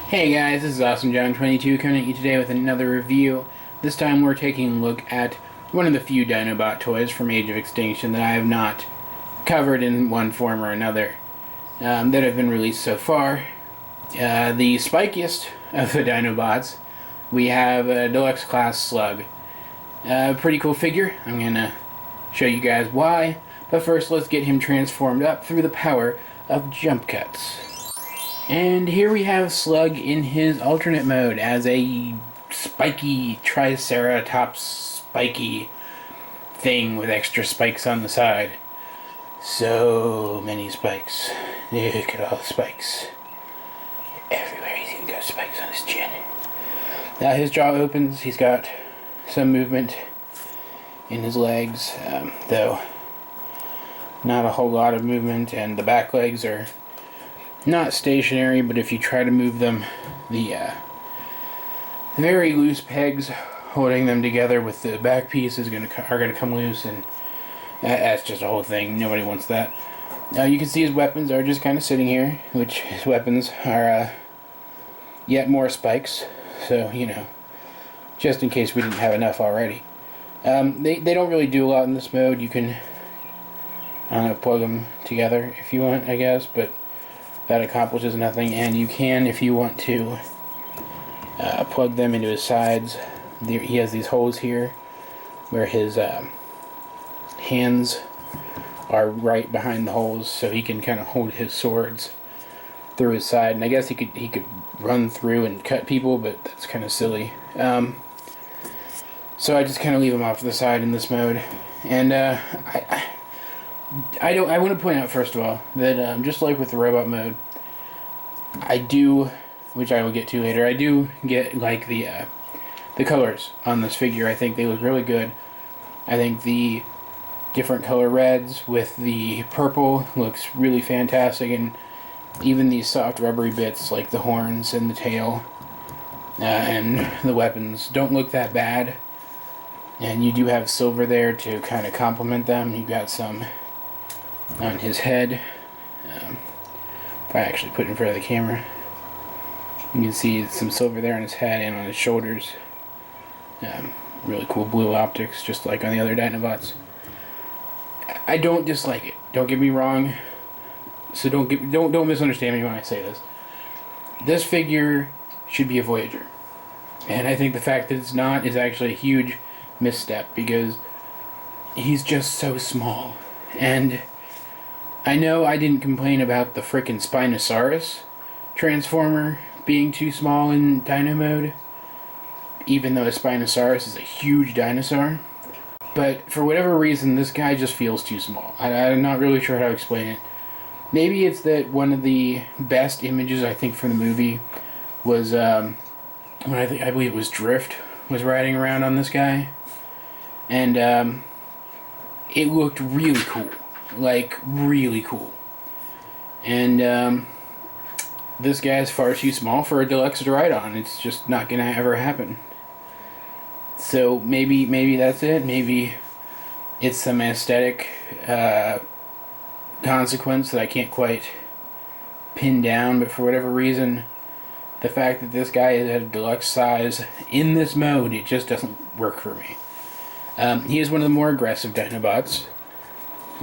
Hey guys, this is AwesomeJohn22 coming at you today with another review. This time we're taking a look at one of the few Dinobot toys from Age of Extinction that I have not covered in one form or another that have been released so far. The spikiest of the Dinobots, we have a Deluxe class Slug. Pretty cool figure. I'm going to show you guys why, but first let's get him transformed up through the power of jump cuts. And here we have Slug in his alternate mode as a spiky triceratops spiky thing with extra spikes on the side. So many spikes. Look at all the spikes. Everywhere he's even got spikes on his chin. Now his jaw opens, he's got some movement in his legs, though not a whole lot of movement, and the back legs are not stationary, but if you try to move them, the very loose pegs holding them together with the back piece are gonna come loose, and that's just a whole thing. Nobody wants that. Now you can see his weapons are just kind of sitting here, which his weapons are yet more spikes. So just in case we didn't have enough already. They don't really do a lot in this mode. You can plug them together if you want, I guess, but that accomplishes nothing. And you can, if you want to, plug them into his sides. He has these holes here where his hands are right behind the holes, so he can kind of hold his swords through his side. And I guess he could run through and cut people, but that's kind of silly. So I just kind of leave him off to the side in this mode. And I want to point out first of all that just like with the robot mode, I do, which I will get to later, I do get like the colors on this figure. I think they look really good. I think the different color reds with the purple looks really fantastic, and even these soft rubbery bits like the horns and the tail and the weapons don't look that bad. And you do have silver there to kind of complement them. You've got some on his head. If I actually put it in front of the camera, you can see some silver there on his head and on his shoulders. Really cool blue optics, just like on the other Dinobots. I don't dislike it. Don't get me wrong. So don't misunderstand me when I say this. This figure should be a Voyager, and I think the fact that it's not is actually a huge misstep, because he's just so small. And I know I didn't complain about the frickin' Spinosaurus transformer being too small in Dino mode, even though a Spinosaurus is a huge dinosaur. But for whatever reason, this guy just feels too small. I'm not really sure how to explain it. Maybe it's that one of the best images I think from the movie was when I believe it was Drift was riding around on this guy, and it looked really cool, like really cool. And this guy is far too small for a Deluxe to ride on. It's just not gonna ever happen. So maybe that's it. Maybe it's some aesthetic consequence that I can't quite pin down, but for whatever reason, the fact that this guy is at a Deluxe size in this mode, it just doesn't work for me. He is one of the more aggressive Dinobots,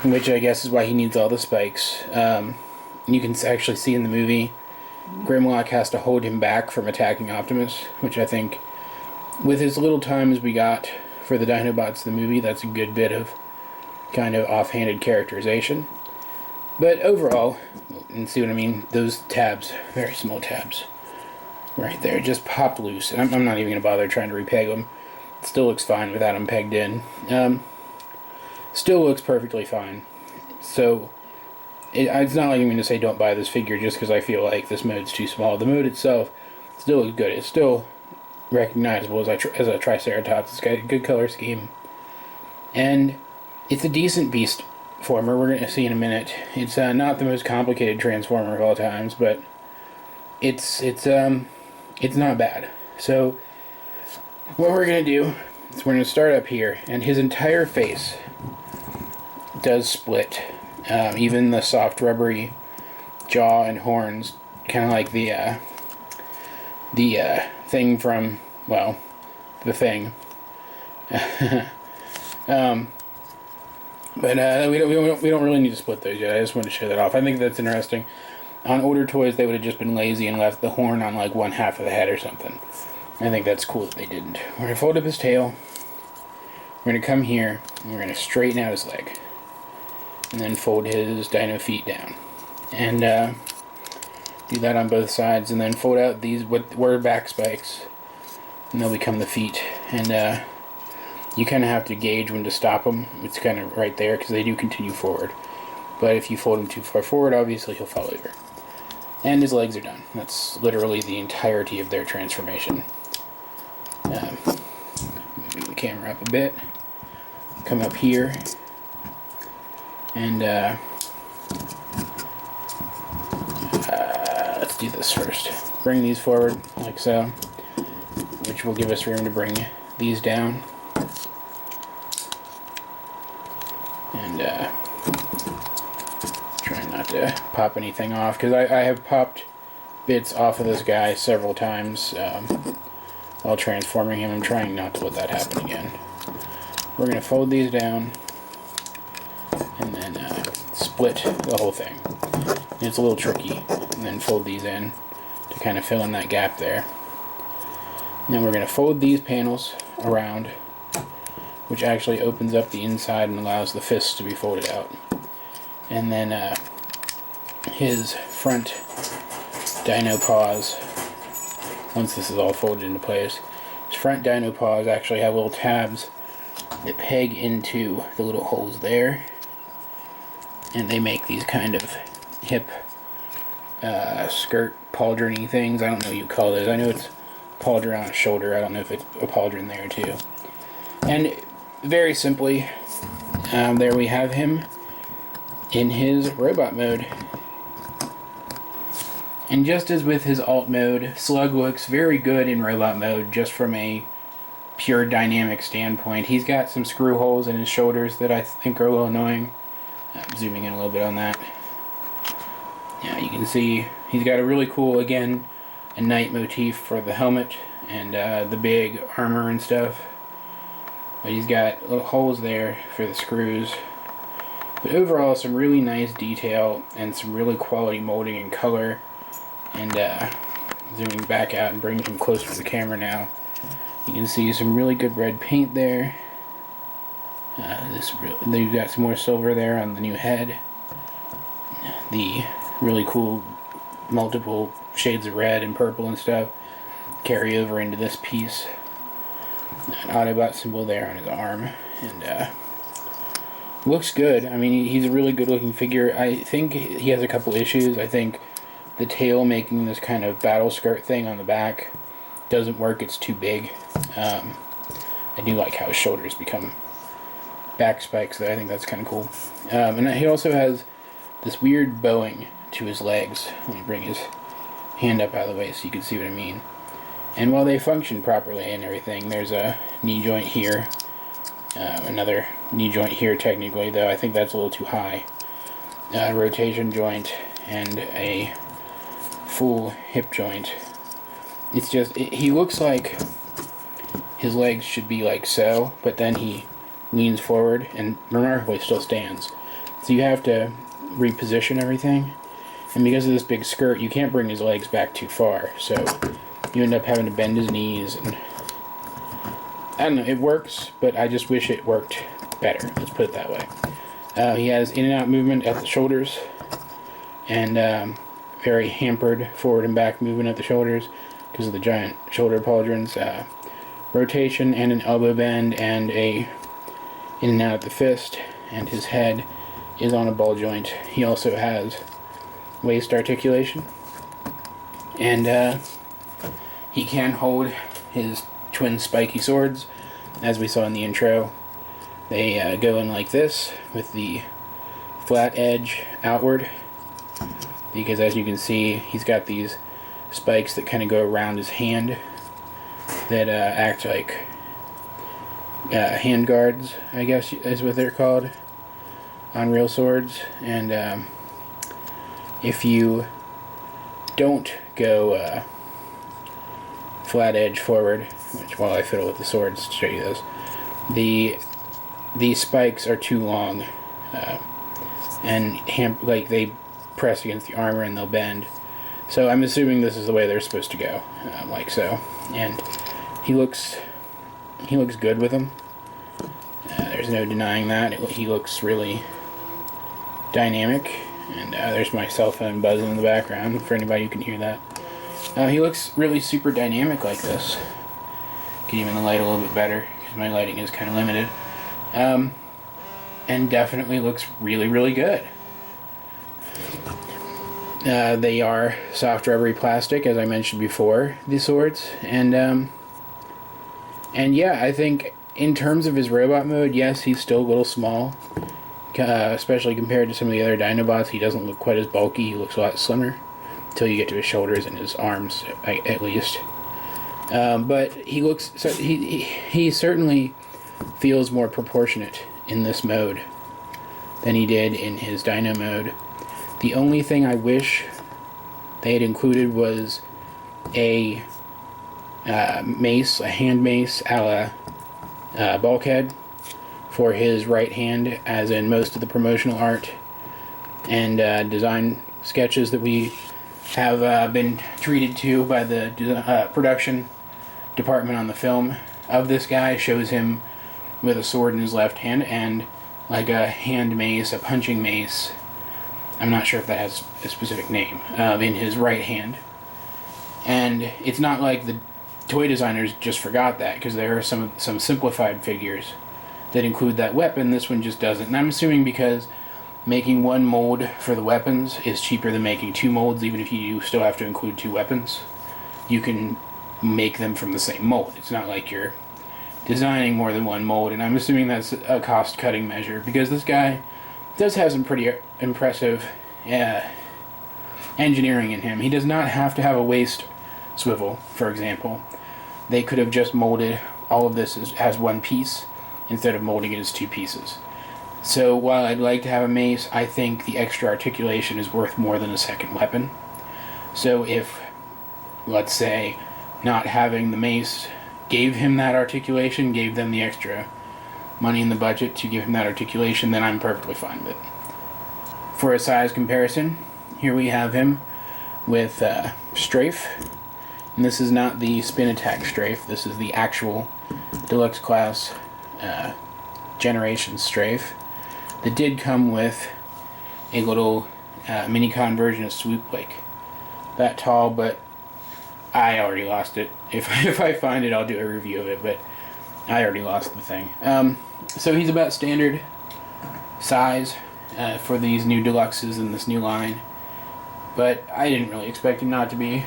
which I guess is why he needs all the spikes. You can actually see in the movie, Grimlock has to hold him back from attacking Optimus, which I think, with as little time as we got for the Dinobots the movie, that's a good bit of kind of offhanded characterization. But overall, and see what I mean, those tabs, very small tabs, right there, just popped loose. And I'm not even going to bother trying to repeg them. It still looks fine without them pegged in. Still looks perfectly fine. So it's not like I'm going to say don't buy this figure just because I feel like this mode's too small. The mode itself still looks good. It's still recognizable as a Triceratops. It's got a good color scheme, and it's a decent beast former. We're going to see in a minute. It's not the most complicated transformer of all times, but it's not bad. So what we're going to do is we're going to start up here, and his entire face does split. Even the soft rubbery jaw and horns, kind of like the the thing from, well, the thing. But we don't really need to split those yet. I just want to show that off. I think that's interesting. On older toys, they would have just been lazy and left the horn on like one half of the head or something. I think that's cool that they didn't. We're going to fold up his tail. We're going to come here, and we're going to straighten out his leg. And then fold his dino feet down. And do that on both sides, and then fold out these, what were back spikes. And they'll become the feet. And you kind of have to gauge when to stop them. It's kind of right there, because they do continue forward. But if you fold them too far forward, obviously he'll fall over. And his legs are done. That's literally the entirety of their transformation. Move the camera up a bit. Come up here. And let's do this first. Bring these forward, like so. Which will give us room to bring these down. And try not to pop anything off, because I have popped bits off of this guy several times while transforming him. I'm trying not to let that happen again. We're going to fold these down and then split the whole thing. And it's a little tricky. And then fold these in to kind of fill in that gap there. And then we're going to fold these panels around, which actually opens up the inside and allows the fists to be folded out. And then his front dino paws, once this is all folded into place, his front dino paws actually have little tabs that peg into the little holes there. And they make these kind of hip skirt pauldron-y things. I don't know what you call those. I know it's pauldron on a shoulder. I don't know if it's a pauldron there too. And very simply, there we have him in his robot mode. And just as with his alt mode, Slug looks very good in robot mode just from a pure dynamic standpoint. He's got some screw holes in his shoulders that I think are a little annoying. I'm zooming in a little bit on that. Yeah, you can see he's got a really cool, again, a knight motif for the helmet and the big armor and stuff. But he's got little holes there for the screws. But overall, some really nice detail and some really quality molding and color. And zooming back out and bringing him closer to the camera now, you can see some really good red paint there. They've got some more silver there on the new head. The really cool multiple shades of red and purple and stuff carry over into this piece. An Autobot symbol there on his arm, and looks good. I mean, he's a really good looking figure. I think he has a couple issues. I think the tail making this kind of battle skirt thing on the back doesn't work. It's too big. I do like how his shoulders become back spikes, though. I think that's kind of cool. And he also has this weird bowing to his legs. Let me bring his hand up out of the way so you can see what I mean. And while they function properly and everything, there's a knee joint here, another knee joint here technically, though I think that's a little too high, a rotation joint, and a full hip joint. It's just, he looks like his legs should be like so, but then he leans forward and remarkably still stands. So you have to reposition everything, and because of this big skirt, you can't bring his legs back too far, so you end up having to bend his knees, and I don't know, it works, but I just wish it worked better, let's put it that way. He has in and out movement at the shoulders, and very hampered forward and back movement at the shoulders because of the giant shoulder pauldrons. Rotation and an elbow bend and a in and out at the fist, and his head is on a ball joint. He also has waist articulation, and he can hold his twin spiky swords, as we saw in the intro. They go in like this, with the flat edge outward, because as you can see, he's got these spikes that kind of go around his hand that act like hand guards, I guess is what they're called on real swords. And if you don't go flat edge forward, which while I fiddle with the swords to show you this, the spikes are too long, and like they press against the armor and they'll bend. So I'm assuming this is the way they're supposed to go, like so. And he looks good with them. There's no denying that. He looks really dynamic. And there's my cell phone buzzing in the background for anybody who can hear that. He looks really super dynamic like this. Get him in the light a little bit better because my lighting is kind of limited. And definitely looks really, really good. They are soft rubbery plastic, as I mentioned before, these swords. And yeah, I think in terms of his robot mode, yes, he's still a little small. Especially compared to some of the other Dinobots, he doesn't look quite as bulky. He looks a lot slimmer until you get to his shoulders and his arms, at least. But he looks he certainly feels more proportionate in this mode than he did in his Dino mode. The only thing I wish they had included was a mace, a hand mace, a la Bulkhead, for his right hand, as in most of the promotional art and design sketches that we have been treated to by the production department on the film of this guy shows him with a sword in his left hand and like a hand mace, a punching mace. I'm not sure if that has a specific name, in his right hand. And it's not like the toy designers just forgot that, because there are some simplified figures that include that weapon. This one just doesn't. And I'm assuming because making one mold for the weapons is cheaper than making two molds, even if you still have to include two weapons. You can make them from the same mold. It's not like you're designing more than one mold, and I'm assuming that's a cost-cutting measure, because this guy does have some pretty impressive engineering in him. He does not have to have a waist swivel, for example. They could have just molded all of this as one piece, instead of molding it as two pieces. So while I'd like to have a mace, I think the extra articulation is worth more than a second weapon. So if, let's say, not having the mace gave him that articulation, gave them the extra money in the budget to give him that articulation, then I'm perfectly fine with it. For a size comparison, here we have him with Strafe. And this is not the Spin Attack Strafe, this is the actual Deluxe class Generation Strafe that did come with a little mini-con version of Swoop Lake. That tall, but I already lost it. If I find it, I'll do a review of it, but I already lost the thing. So he's about standard size for these new Deluxes in this new line, but I didn't really expect him not to be.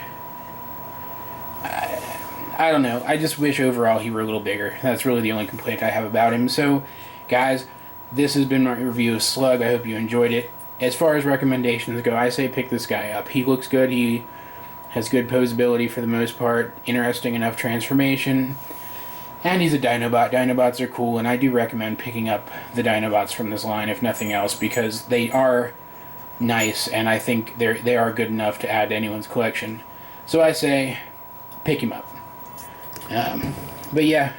I don't know. I just wish overall he were a little bigger. That's really the only complaint I have about him. So, guys, this has been my review of Slug. I hope you enjoyed it. As far as recommendations go, I say pick this guy up. He looks good. He has good posability for the most part. Interesting enough transformation. And he's a Dinobot. Dinobots are cool, and I do recommend picking up the Dinobots from this line, if nothing else, because they are nice, and I think they are good enough to add to anyone's collection. So I say, pick him up. But yeah,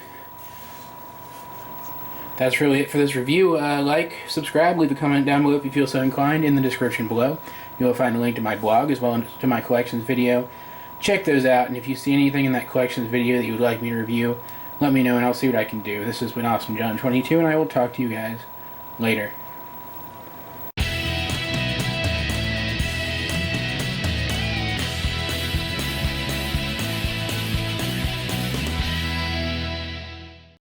that's really it for this review. Like, subscribe, leave a comment down below if you feel so inclined in the description below. You'll find a link to my blog as well as to my collections video. Check those out, and if you see anything in that collections video that you would like me to review, let me know and I'll see what I can do. This has been Awesome John 22, and I will talk to you guys later.